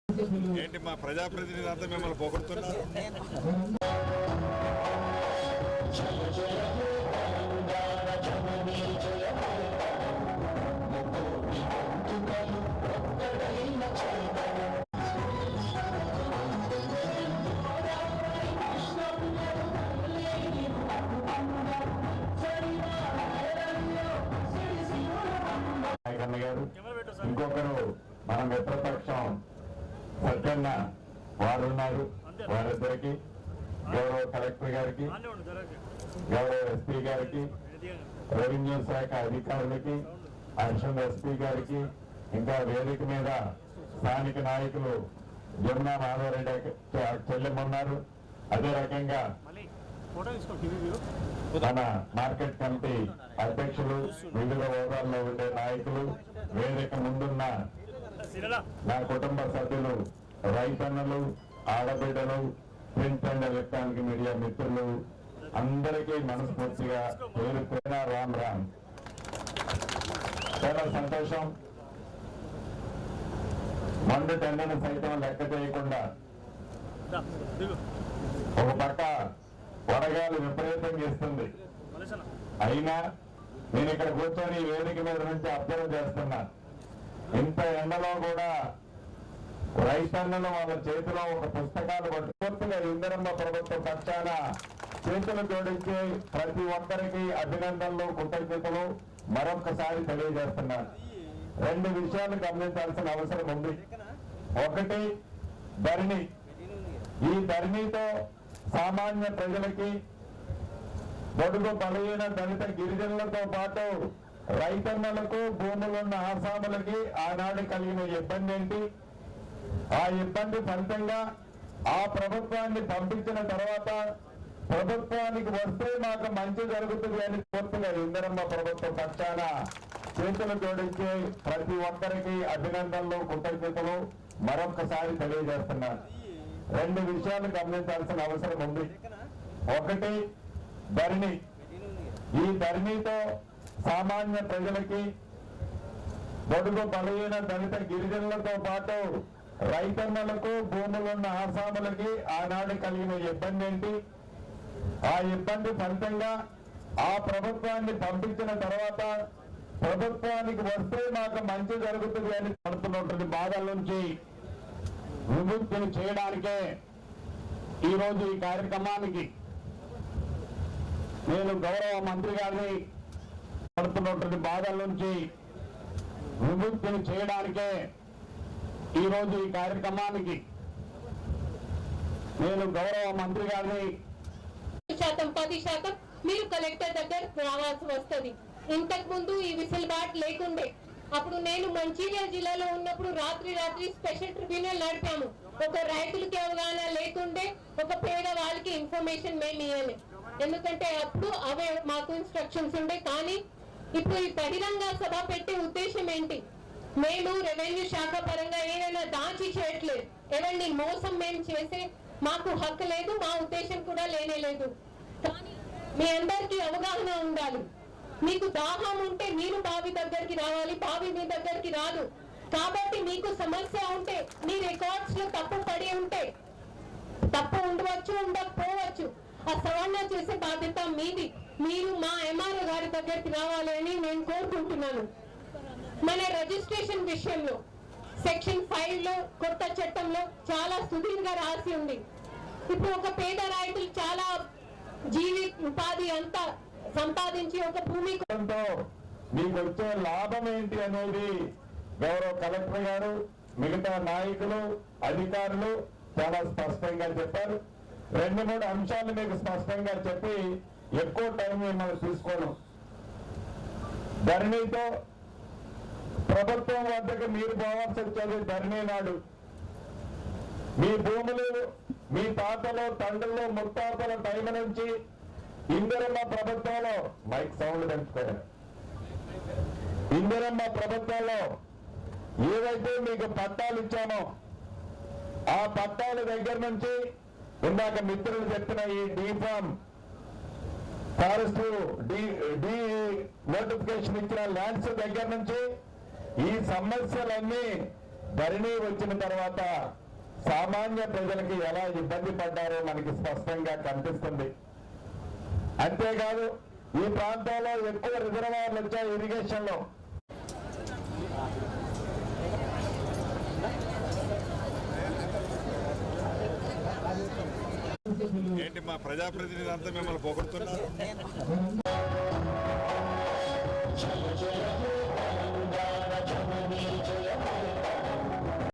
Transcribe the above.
ఏంటి మా ప్రజాప్రతినిధి అంతా మిమ్మల్ని పొగుడుతున్నారు? గారు ఇంకొకరు మన మిత్రపక్షం సత్యన్న వారు ఉన్నారు. వారిద్దరికి గౌరవ కలెక్టర్ గారికి, గౌరవ ఎస్పీ గారికి, రెవెన్యూ శాఖ అధికారులకి, అడిషనల్ ఎస్పీ గారికి, ఇంకా వేదిక మీద స్థానిక నాయకులు జమునా మాధవరెడ్డి చెల్లెమ్మన్నారు. అదే రకంగా మన మార్కెట్ కమిటీ అధ్యక్షులు, వివిధ హోదాల్లో ఉండే నాయకులు, వేదిక ముందున్న నా కుటుంబ సభ్యులు, రైతన్నలు, ఆడబిడ్డలు, ప్రింట్ అండ్ ఎలక్ట్రానిక్ మీడియా మిత్రులు అందరికీ మనస్ఫూర్తిగా పేరు పేరున రామ్ రామ్. చాలా సంతోషం. మండు టెండను సైతం లెక్క చేయకుండా ఒక పక్క వడగాలు విపరీతంగా ఇస్తుంది. అయినా నేను ఇక్కడ కూర్చొని వేదిక మీద నుంచి అభ్యర్థన చేస్తున్నా. ఇంత ఎండలో కూడా రైతన్నలు వాళ్ళ చేతిలో ఒక పుస్తకాలు పూర్తిగా ఇందిరమ్మ ప్రభుత్వ పక్షాన చేతులు జోడించి ప్రతి ఒక్కరికి అభినందనలు, కృతజ్ఞతలు మరొకసారి తెలియజేస్తున్నాను. రెండు విషయాలు గమనించాల్సిన అవసరం ఉంది. ఒకటి, ధరణి. ఈ ధరణితో సామాన్య ప్రజలకి, బడుగు బలహీన దళిత గిరిజనులతో పాటు రైతన్నలకు, భూములున్న ఆసాములకి ఆనాడు కలిగిన ఇబ్బంది ఏంటి, ఆ ఇబ్బంది ఫలితంగా ఆ ప్రభుత్వాన్ని పంపించిన తర్వాత ప్రభుత్వానికి వస్తే మాకు మంచి జరుగుతుంది అని పూర్తిగా ఇందిరమ్మ ప్రభుత్వ పక్షాన చేతులు జోడించి ప్రతి ఒక్కరికి అభినందనలు, కృతజ్ఞతలు మరొకసారి తెలియజేస్తున్నాను. రెండు విషయాలు గమనించాల్సిన అవసరం ఉంది. ఒకటి, ధరణి. ఈ ధరణితో సామాన్య ప్రజలకి, బడుగు బలహీన దళిత గిరిజనులతో పాటు రైతన్నలకు, భూములున్న ఆసాములకి ఆనాడు కలిగిన ఇబ్బంది ఏంటి, ఆ ఇబ్బంది ఫలితంగా ఆ ప్రభుత్వాన్ని పంపించిన తర్వాత ప్రభుత్వానికి వస్తే మాకు మంచి జరుగుతుంది అని పడుతున్నటువంటి బాధల నుంచి విముక్తిని చేయడానికే ఈరోజు ఈ కార్యక్రమానికి నేను గౌరవ మంత్రి గారిని పడుతున్నటువంటి బాధల నుంచి విముక్తిని చేయడానికే ఈరోజు ఈ కార్యక్రమానికి నేను గౌరవ మంత్రి గారిని 10% మీరు కలెక్టర్ దగ్గర రావాల్సి వస్తుంది. ఇంతకు ముందు ఈ విసిల్బాట్ లేకుండే. అప్పుడు నేను మంచిర్యాల జిల్లాలో ఉన్నప్పుడు రాత్రి స్పెషల్ ట్రిబ్యునల్ నడిపాము. ఒక రైతులకి అవగాహన లేకుండే, ఒక పేద వాళ్ళకి ఇన్ఫర్మేషన్ మేము ఇవ్వాలి. ఎందుకంటే అప్పుడు అవే మాకు ఇన్స్ట్రక్షన్స్ ఉండే. కానీ ఇప్పుడు ఈ బహిరంగ సభ పెట్టే ఉద్దేశం ఏంటి? మేము రెవెన్యూ శాఖ పరంగా ఏదైనా దాచి చేయట్లేదు. ఎవరిని మోసం మేము చేసే మాకు హక్కు లేదు, మా ఉద్దేశం కూడా లేనే లేదు. కానీ మీ అందరికీ అవగాహన ఉండాలి. మీకు దాహం ఉంటే మీరు బావి దగ్గరికి రావాలి, బావి మీ దగ్గరికి రాదు. కాబట్టి మీకు సమస్య ఉంటే, మీ రికార్డ్స్ లో తప్పు పడి ఉంటే, తప్పు ఉండవచ్చు, ఉండకపోవచ్చు, ఆ సవరణ చేసే బాధ్యత మీది. మీరు మా ఎంఆర్ఓ గారి దగ్గరికి రావాలి అని నేను కోరుకుంటున్నాను. మన రిజిస్ట్రేషన్ విషయంలో సెక్షన్ 5 లో కొత్త చట్టంలో చాలా సుదీర్ఘ రాసి ఉంది. ఇప్పుడు ఒక పేద రైతులు చాలా ఉపాధి అంతా సంపాదించి ఒక భూమి మీకు వచ్చే లాభం ఏంటి అనేది గౌరవ కలెక్టర్ గారు, మిగతా నాయకులు, అధికారులు చాలా స్పష్టంగా చెప్పారు. 2-3 అంశాలు మీకు స్పష్టంగా చెప్పి ఎక్కువ టైం మనం తీసుకోను. ధరణితో ప్రభుత్వం వద్దకు మీరు పోవాల్సి వచ్చేది ధరణి నాడు. మీ భూములు మీ తాతలు, తండ్రులు, ముత్తాతల టైం నుంచి ఇందిరమ్మ ప్రభుత్వంలో మైక్ సౌండ్ పెంచుకోవాలి. ఇందిరమ్మ ప్రభుత్వంలో ఏవైతే మీకు పట్టాలు ఇచ్చామో ఆ పట్టాల దగ్గర నుంచి ఇందాక మిత్రులు చెప్పిన ఈ డీఫామ్ ఫారెస్ట్ డి నోటిఫికేషన్ ఇచ్చిన ల్యాండ్స్ దగ్గర నుంచి ఈ సమస్యలన్నీ ధరణి వచ్చిన తర్వాత సామాన్య ప్రజలకి ఎలా ఇబ్బంది పడ్డారో మనకి స్పష్టంగా కనిపిస్తుంది. అంతేకాదు ఈ ప్రాంతంలో ఎక్కువ రిజర్వాయర్లు వచ్చాయి ఇరిగేషన్ లో. ఏంటి మా ప్రజాప్రతినిధి అంతా మిమ్మల్ని పొగుడుతున్నారు?